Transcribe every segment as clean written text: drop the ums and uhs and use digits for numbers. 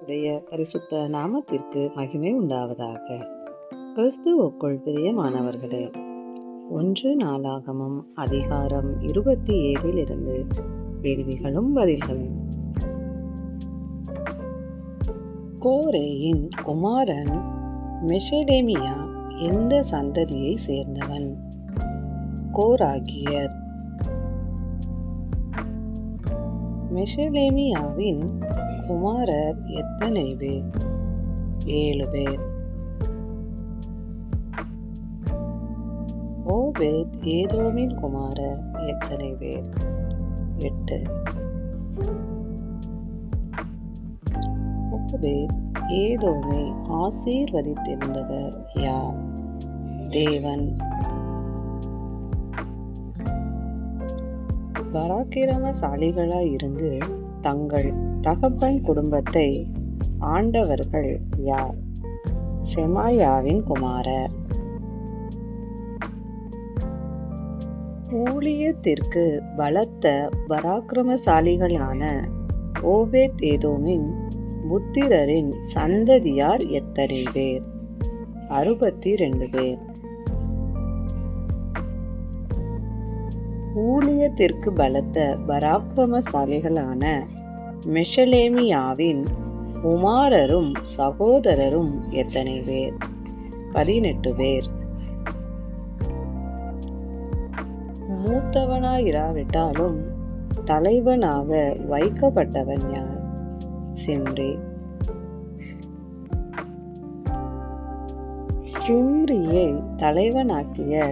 உடைய பரிசுத்த நாமத்திற்கு மகிமை உண்டாவதாக. கிறிஸ்துவுக்குள் பிரியமானவர்களே, 1 நாளாகமம் அதிகாரம் 27 கேள்விகளும் பதில்களும். கோரேயின் குமாரன் மெஷெலேமியா எந்த சந்ததியை சேர்ந்தவன்? கோராகியர். மெஷெலேமியாவின் குமாரர் எத்தனை பேர்? 7 பேர். ஓபேத் ஏதோமின் குமாரர் எத்தனை பேர்? 8. ஓபேத் ஏதோமை ஆசீர்வதித்திருந்தவர் யார்? தேவன். பராக்கிரமசாலிகளாயிருந்து தங்கள் தகப்பன் குடும்பத்தை ஆண்டவர்கள் யார்? செமாயாவின் குமாரர். ஊழியத்திற்கு பலத்த பராக்கிரமசாலிகளான ஓபேத் ஏதோமின் புத்திரரின் சந்ததியார் எத்தனை பேர்? 62 பேர். ஊழியத்திற்கு பலத்த பராக்கிரமசாலிகளான மெஷெலேமியாவின் குமாரரும் சகோதரரும் எத்தனை பேர்? 18 பேர். மூத்தவனாயிராவிட்டாலும் தலைவனாக வைக்கப்பட்டவன் யார்? சிம்ரி. சிம்ரியை தலைவனாக்கிய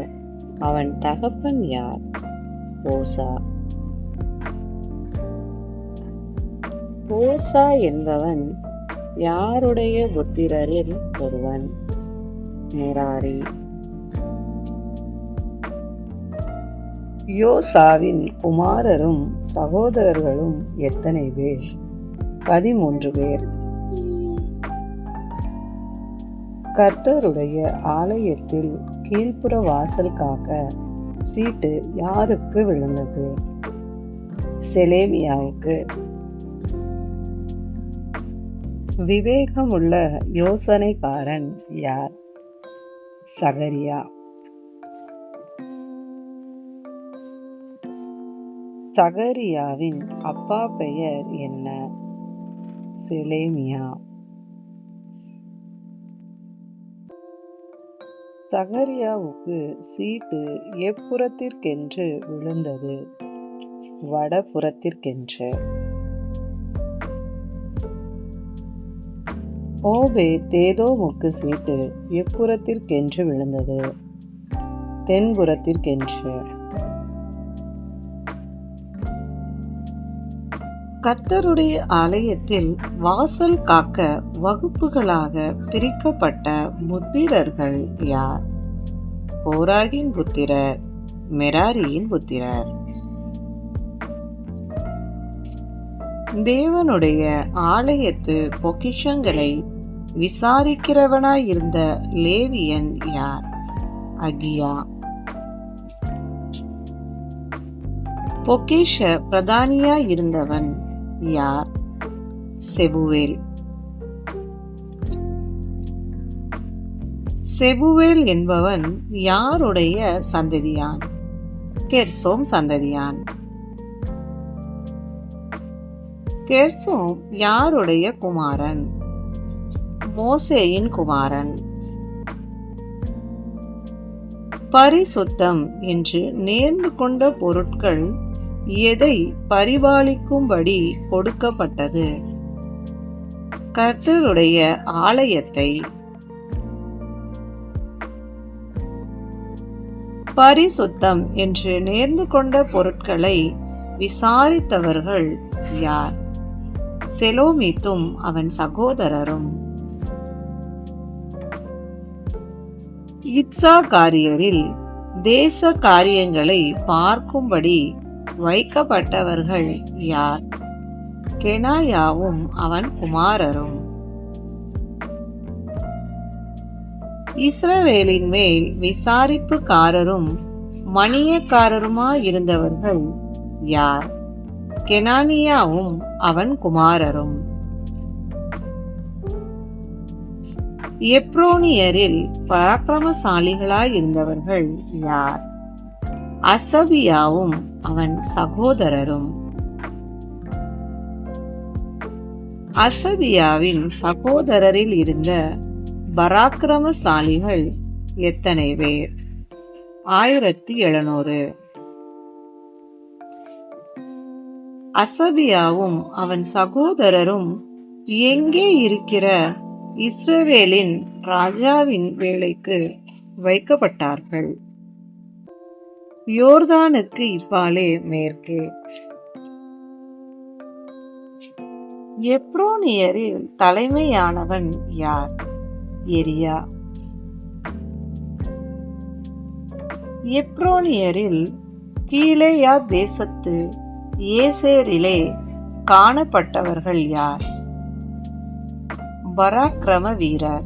அவன் தகப்பன் யார்? ஓசா. ஓசா என்பவன் யாருடைய புத்திரரில் ஒருவன்? மெராரி. யோசாவின் குமாரரும் சகோதரர்களும் எத்தனை பேர்? 13 பேர். கர்த்தருடைய ஆலயத்தில் கீழ்ப்புற வாசல் காக்க சீட்டு யாருக்கு விழுந்தது? செலேமியாவுக்கு. விவேகமுள்ள யோசனைக்காரன் யார்? சகரியா. சகரியாவின் அப்பா பெயர் என்ன? செலேமியா. சகரியாவுக்கு சீட்டு எப்புறத்திற்கென்று விழுந்தது? வடபுறத்திற்கென்று. ஓபேத் ஏதோமுக்கு சீட்டு எப்புறத்திற்கென்று விழுந்தது? தென்புறத்திற்கென்று. கர்த்தருடைய ஆலயத்தில் வாசல் காக்க வகுப்புகளாக பிரிக்கப்பட்ட புத்திரர்கள் யார்? கோராகின் புத்திரர், மெராரியின் புத்திரர். தேவனுடைய ஆலயத்து பொக்கிஷங்களை விசாரிக்கிறவனாயிருந்த லேவியன் யார்? அகியா. பொக்கிஷ பிரதானியாயிருந்தவன் யார்? செபுவேல். செபுவேல் என்பவன் யாருடைய சந்ததியான்? கெர்சோம் சந்ததியான். கெர்சோம் யாருடைய குமாரன்? மோசேயின் குமாரன். பரிசுத்தம் என்று நேர்ந்து கொண்ட பொருட்கள் எதை பரிபாலிக்கும்படி கொடுக்கப்பட்டது? கர்த்தருடைய ஆலயத்தை. பரிசுத்தம் என்று நேர்ந்து கொண்ட பொருட்களை விசாரித்தவர்கள் யார்? செலோமித்தும் அவன் சகோதரரும். இத்சாகாரியரில் தேச காரியங்களை பார்க்கும்படி வைக்கப்பட்டவர்கள் யார்? கெனாயாவும் அவன் குமாரரும். இஸ்ரவேலின் மேல் விசாரிப்புக்காரரும் மணியக்காரருமாயிருந்தவர்கள் யார்? கெனானியாவும் அவன் குமாரரும். எப்ரோனியரில் பராக்கிரமசாலிகளாயிருந்தவர்கள் யார்? அசபியாவும் அவன் சகோதரரும். அசபியாவின் சகோதரரில் இருந்த பராக்கிரமசாலிகள் எத்தனை பேர்? 1700. அசபியாவும் அவன் சகோதரரும் எங்கே இருக்கிற இஸ்ரவேலின் ராஜாவின் வேலைக்கு வைக்கப்பட்டார்கள்? யோர்தானுக்கு இப்பாலே மேற்கே. எப்ரோனியரில் தலைமையானவன் யார்? எரியா. எப்ரோனியரில் கீலேயா தேசத்து ஏசேரிலே காணப்பட்டவர்கள் யார்? பராக்கிரம வீரர்.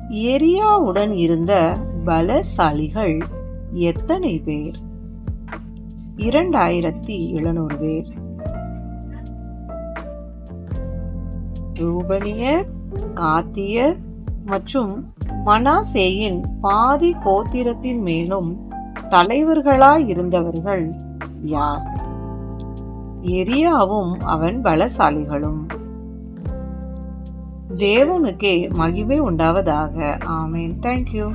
எரியாவுடன் இருந்த பலசாலிகள் எத்தனை பேர்? 2700 பேர். ரூபனியர், காத்தியர் மற்றும் மனாசேயின் பாதி கோத்திரத்தின் மேலும் தலைவர்களாயிருந்தவர்கள் யார்? எரியாவும் அவன் பலசாலிகளும். தேவனுக்கே மகிமை உண்டாவதாக. ஆமென். தேங்க்யூ.